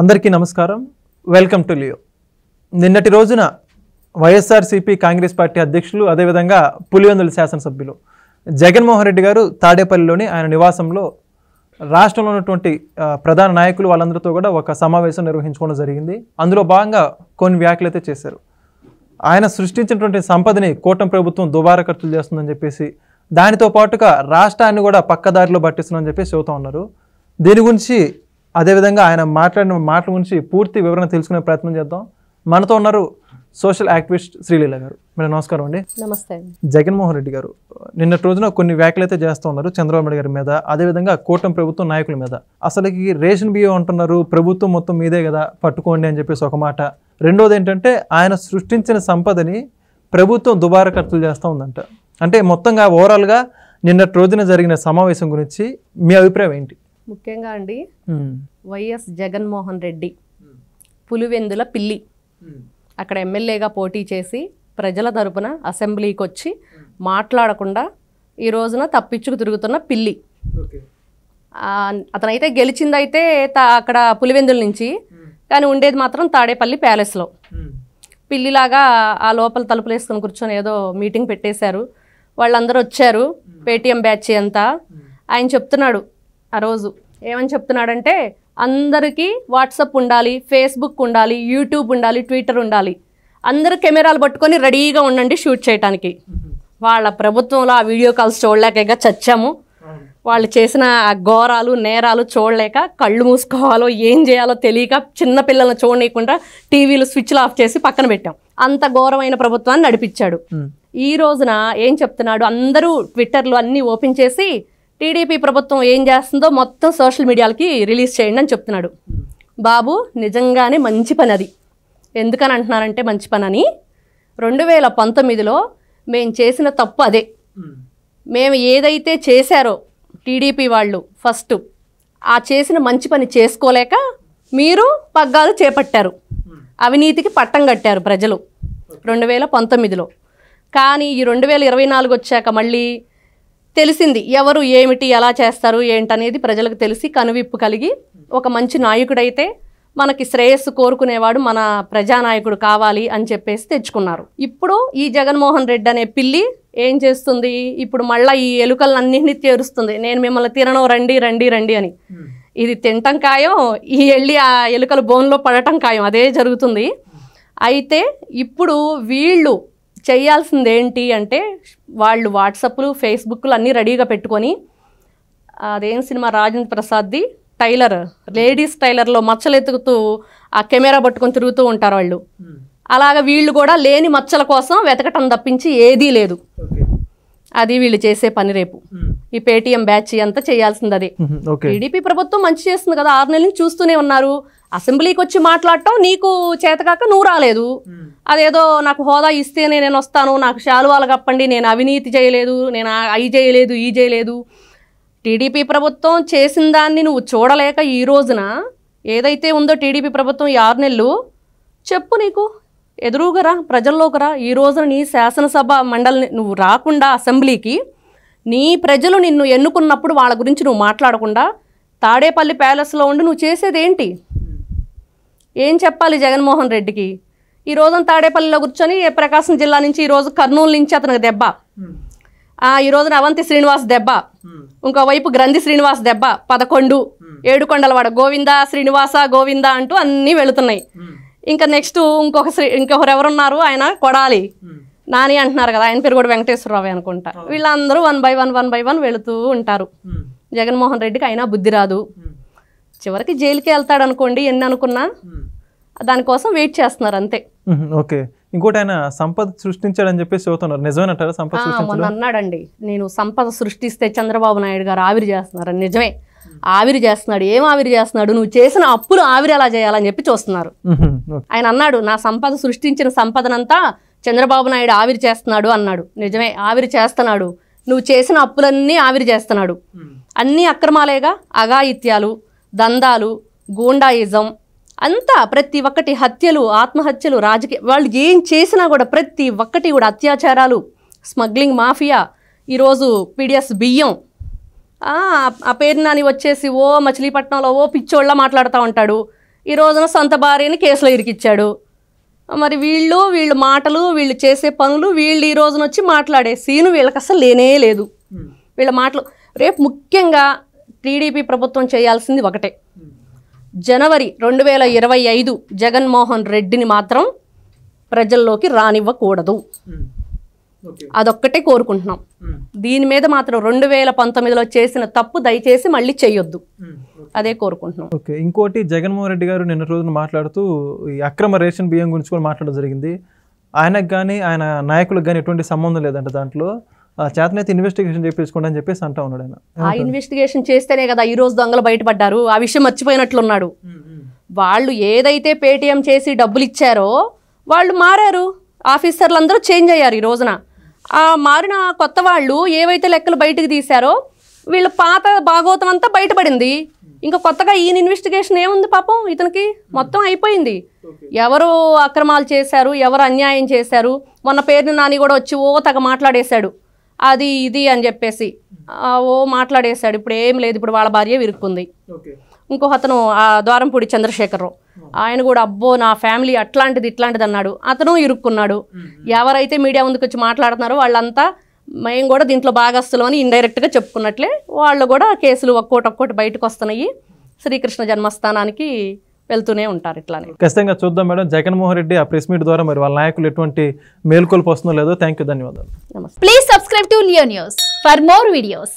అందరికీ నమస్కారం. Welcome to Leo. నిన్నటి రోజున వైఎస్ఆర్సీపీ కాంగ్రెస్ పార్టీ అధ్యక్షులు అదేవిధంగా పులివెందుల శాసనసభ్యులు జగన్మోహన్ రెడ్డి గారు తాడేపల్లిలోని ఆయన నివాసంలో రాష్ట్రంలో ఉన్నటువంటి ప్రధాన నాయకులు వాళ్ళందరితో కూడా ఒక సమావేశం నిర్వహించుకోవడం జరిగింది. అందులో భాగంగా కొన్ని వ్యాఖ్యలు అయితే చేశారు. ఆయన సృష్టించినటువంటి సంపదని కూటమి ప్రభుత్వం దుబారా ఖర్చులు చేస్తుందని చెప్పేసి, దానితో పాటుగా రాష్ట్రాన్ని కూడా పక్కదారిలో పట్టిస్తుందని చెప్పేసి చెబుతూ ఉన్నారు. దీని గురించి అదేవిధంగా ఆయన మాట్లాడిన మాటల గురించి పూర్తి వివరణ తెలుసుకునే ప్రయత్నం చేద్దాం. మనతో ఉన్నారు సోషల్ యాక్టివిస్ట్ శ్రీలీల గారు. మేడం నమస్కారం అండి. నమస్తే. జగన్మోహన్ రెడ్డి గారు నిన్నటి రోజున కొన్ని వ్యాఖ్యలు అయితే చేస్తూ ఉన్నారు చంద్రబాబు నాయుడు గారి మీద, అదేవిధంగా కూటమి ప్రభుత్వం నాయకుల మీద. అసలుకి రేషన్ బియ్యం అంటున్నారు, ప్రభుత్వం మొత్తం మీదే కదా పట్టుకోండి అని చెప్పేసి ఒక మాట. రెండోది ఏంటంటే ఆయన సృష్టించిన సంపదని ప్రభుత్వం దుబారా ఖర్చులు చేస్తూ ఉందంట. అంటే మొత్తంగా ఓవరాల్గా నిన్నటి రోజున జరిగిన సమావేశం గురించి మీ అభిప్రాయం ఏంటి? ముఖ్యంగా అండి, వైఎస్ జగన్మోహన్ రెడ్డి పులివెందుల పిల్లి అక్కడ ఎమ్మెల్యేగా పోటీ చేసి ప్రజల తరపున అసెంబ్లీకి వచ్చి మాట్లాడకుండా ఈ రోజున తప్పించుకు తిరుగుతున్న పిల్లి. అతనైతే గెలిచిందైతే అక్కడ పులివెందుల నుంచి, కానీ ఉండేది మాత్రం తాడేపల్లి ప్యాలెస్లో. పిల్లిలాగా ఆ లోపల తలుపులు వేసుకొని కూర్చొని ఏదో మీటింగ్ పెట్టేశారు. వాళ్ళందరూ వచ్చారు, పేటీఎం బ్యాచ్ అంతా. ఆయన చెప్తున్నాడు ఆ రోజు, ఏమని చెప్తున్నాడంటే అందరికీ వాట్సాప్ ఉండాలి, ఫేస్బుక్ ఉండాలి, యూట్యూబ్ ఉండాలి, ట్విట్టర్ ఉండాలి, అందరూ కెమెరాలు పట్టుకొని రెడీగా ఉండండి షూట్ చేయడానికి. వాళ్ళ ప్రభుత్వంలో ఆ వీడియో కాల్స్ చూడలేక చచ్చాము. వాళ్ళు చేసిన ఘోరాలు నేరాలు చూడలేక కళ్ళు మూసుకోవాలో ఏం చేయాలో తెలియక చిన్న పిల్లలను చూడనీయకుండా టీవీలు స్విచ్లు ఆఫ్ చేసి పక్కన పెట్టాం. అంత ఘోరమైన ప్రభుత్వాన్ని నడిపించాడు. ఈ రోజున ఏం చెప్తున్నాడు, అందరూ ట్విట్టర్లు అన్నీ ఓపెన్ చేసి టీడీపీ ప్రభుత్వం ఏం చేస్తుందో మొత్తం సోషల్ మీడియాలకి రిలీజ్ చేయండి అని చెప్తున్నాడు. బాబు నిజంగానే మంచి పని అది. ఎందుకని అంటున్నారంటే మంచి పని అని, 2019లో మేము చేసిన తప్పు అదే. మేము ఏదైతే చేశారో టీడీపీ వాళ్ళు ఫస్ట్ ఆ చేసిన మంచి పని చేసుకోలేక మీరు పగ్గాలు చేపట్టారు, అవినీతికి పట్టం కట్టారు ప్రజలు 2019లో. కానీ ఈ 2024 వచ్చాక మళ్ళీ తెలిసింది ఎవరు ఏమిటి ఎలా చేస్తారు ఏంటనేది ప్రజలకు తెలిసి కనువిప్పు కలిగి ఒక మంచి నాయకుడైతే మనకి శ్రేయస్సు కోరుకునేవాడు మన ప్రజానాయకుడు కావాలి అని చెప్పేసి తెచ్చుకున్నారు. ఇప్పుడు ఈ జగన్మోహన్ రెడ్డి అనే పిల్లి ఏం చేస్తుంది, ఇప్పుడు మళ్ళీ ఈ ఎలుకలన్నింటినీ చేరుస్తుంది. నేను మిమ్మల్ని తినను, రండి రండి రండి అని. ఇది తినటం ఖాయం, ఈ వెళ్ళి ఆ ఎలుకల బోన్లో పడటం ఖాయం, అదే జరుగుతుంది. అయితే ఇప్పుడు వీళ్ళు చేయాల్సింది ఏంటి అంటే, వాళ్ళు వాట్సాప్లు ఫేస్బుక్లు అన్నీ రెడీగా పెట్టుకొని, అదేం సినిమా రాజేంద్ర ప్రసాద్ది టైలర్, లేడీస్ టైలర్లో మచ్చలు ఎత్తుకుతూ ఆ కెమెరా పట్టుకొని తిరుగుతూ ఉంటారు వాళ్ళు. అలాగా వీళ్ళు కూడా లేని మచ్చల కోసం వెతకటం తప్పించి ఏదీ లేదు. అది వీళ్ళు చేసే పని. రేపు ఈ పేటీఎం బ్యాచ్ అంతా చేయాల్సింది అదే. టీడీపీ ప్రభుత్వం మంచి చేస్తుంది కదా, 6 నెలల నుంచి చూస్తూనే ఉన్నారు. అసెంబ్లీకి వచ్చి మాట్లాడటం నీకు చేతకాక నువ్వు రాలేదు. అదేదో నాకు హోదా ఇస్తేనే నేను వస్తాను, నాకు శాలువాలు కప్పండి, నేను అవినీతి చేయలేదు, నేను అవి చేయలేదు ఈ చేయలేదు. టీడీపీ ప్రభుత్వం చేసిన దాన్ని నువ్వు చూడలేక ఈ రోజున ఏదైతే ఉందో టీడీపీ ప్రభుత్వం ఈ 6 నెలలు చెప్పు, నీకు ఎదురుగరా ప్రజల్లోకి రా. ఈ రోజున నీ శాసనసభ మండలిని నువ్వు రాకుండా అసెంబ్లీకి, నీ ప్రజలు నిన్ను ఎన్నుకున్నప్పుడు వాళ్ళ గురించి నువ్వు మాట్లాడకుండా తాడేపల్లి ప్యాలెస్లో ఉండి నువ్వు చేసేది ఏంటి? ఏం చెప్పాలి జగన్మోహన్ రెడ్డికి? ఈ రోజున తాడేపల్లిలో కూర్చొని ప్రకాశం జిల్లా నుంచి, ఈరోజు కర్నూలు నుంచి అతనికి దెబ్బ, ఈ రోజున అవంతి శ్రీనివాస్ దెబ్బ, ఇంకోవైపు గ్రంథి శ్రీనివాస్ దెబ్బ, 11 ఏడుకొండలవాడ గోవింద శ్రీనివాస గోవింద అంటూ అన్నీ వెళుతున్నాయి. ఇంకా నెక్స్ట్ ఇంకొకరు ఎవరున్నారు, ఆయన కొడాలి నాని అంటున్నారు కదా, ఆయన పేరు కూడా వెంకటేశ్వరరావు అనుకుంటా. వీళ్ళందరూ 1 by 1 వెళుతూ ఉంటారు. జగన్మోహన్ రెడ్డికి అయినా బుద్ధి రాదు. చివరికి జైలుకి వెళ్తాడు అనుకోండి, ఎన్ని అనుకున్నా దానికోసం వెయిట్ చేస్తున్నారు అంతే. ఓకే. ఇంకోటి ఆయన సంపద సృష్టించాడని చెప్పేసి చెబుతున్నారు, నిజమేనంటారా? సంపద మొన్న అన్నాడండి, నేను సంపద సృష్టిస్తే చంద్రబాబు నాయుడు గారు ఆవిరి చేస్తున్నారు. నిజమే, ఆవిరి చేస్తున్నాడు. ఏం ఆవిరి చేస్తున్నాడు? నువ్వు చేసిన అప్పులు ఆవిరి ఎలా చేయాలని చెప్పి చూస్తున్నారు. ఆయన అన్నాడు, నా సంపద సృష్టించిన సంపదనంతా చంద్రబాబు నాయుడు ఆవిరి చేస్తున్నాడు అన్నాడు. నిజమే, ఆవిరి చేస్తున్నాడు. నువ్వు చేసిన అప్పులన్నీ ఆవిరి చేస్తున్నాడు. అన్నీ అక్రమాలేగా, అఘాయిత్యాలు, దందాలు, గూండాయిజం అంతా ప్రతి ఒక్కటి, హత్యలు, ఆత్మహత్యలు, రాజకీయ, వాళ్ళు ఏం చేసినా కూడా ప్రతి ఒక్కటి కూడా అత్యాచారాలు, స్మగ్లింగ్ మాఫియా. ఈరోజు పీడిఎస్ బియ్యం, ఆ పేరు నాని వచ్చేసి ఓ మచిలీపట్నంలో ఓ పిచ్చోళ్ళ మాట్లాడుతూ ఉంటాడు. ఈ రోజున సొంత భార్యని కేసులో ఇరికిచ్చాడు. మరి వీళ్ళు మాటలు, వీళ్ళు చేసే పనులు, వీళ్ళు ఈ రోజున వచ్చి మాట్లాడే సీను వీళ్ళకి అసలు లేనే లేదు. వీళ్ళ మాటలు రేపు ముఖ్యంగా టీడీపీ ప్రభుత్వం చేయాల్సింది ఒకటే, జనవరి 2025 జగన్మోహన్ రెడ్డిని మాత్రం ప్రజల్లోకి రానివ్వకూడదు. అదొక్కటే కోరుకుంటున్నాం. దీని మీద మాత్రం 2019లో చేసిన తప్పు దయచేసి మళ్ళీ చెయ్యొద్దు, అదే కోరుకుంటున్నాం. ఓకే, ఇంకోటి జగన్మోహన్ రెడ్డి గారు నిన్న రోజున మాట్లాడుతూ ఈ అక్రమ రేషన్ బియ్యం గురించి కూడా మాట్లాడడం జరిగింది. ఆయనకు కానీ ఆయన నాయకులకు కానీ ఎటువంటి సంబంధం లేదంట, దాంట్లో చేతనైతే ఇన్వెస్టిగేషన్ చేయించుకోండి అని చెప్పేసి అంటా ఉన్నాడు ఆయన. ఆ ఇన్వెస్టిగేషన్ చేస్తేనే కదా ఈ రోజు దొంగలు బయటపడ్డారు. ఆ విషయం మర్చిపోయినట్లున్నాడు. వాళ్ళు ఏదైతే పేటీఎం చేసి డబ్బులు ఇచ్చారో వాళ్ళు మారారు, ఆఫీసర్లు అందరూ చేంజ్ అయ్యారు. ఈ రోజున ఆ మారిన కొత్త వాళ్ళు ఏవైతే లెక్కలు బయటకు తీశారో వీళ్ళ పాత భాగవతం అంతా బయటపడింది. ఇంకా కొత్తగా ఈయన ఇన్వెస్టిగేషన్ ఏముంది పాపం, ఇతనికి మొత్తం అయిపోయింది. ఎవరు అక్రమాలు చేశారు, ఎవరు అన్యాయం చేశారు, మొన్న పేరుని నాని కూడా వచ్చి తెగ మాట్లాడేశాడు, అది ఇది అని చెప్పేసి మాట్లాడేశాడు. ఇప్పుడు ఏం లేదు, ఇప్పుడు వాళ్ళ భార్య విరుక్కుంది. ఇంకో అతను ద్వారంపూడి చంద్రశేఖరరావు, ఆయన కూడా అబ్బో నా ఫ్యామిలీ అట్లాంటిది ఇట్లాంటిది అన్నాడు, అతను ఇరుక్కున్నాడు. ఎవరైతే మీడియా ముందుకు వచ్చి మాట్లాడుతున్నారో వాళ్ళంతా మేము కూడా దీంట్లో భాగస్తులు అని ఇండైరెక్ట్గా చెప్పుకున్నట్లే వాళ్ళు కూడా కేసులు ఒక్కోటి బయటకు వస్తున్నాయి. శ్రీకృష్ణ జన్మస్థానానికి వెళ్తూనే ఉంటారు. ఇట్లానే ఖచ్చితంగా చూద్దాం మేడం. జగన్మోహన్ రెడ్డి ఆ ప్రెస్ మీట్ ద్వారా మరి వాళ్ళ నాయకులు ఎటువంటి మేల్కొల్పు వస్తుందో లేదో. థ్యాంక్ యూ, ధన్యవాదాలు. నమస్తే. Please subscribe to Leo news for more videos.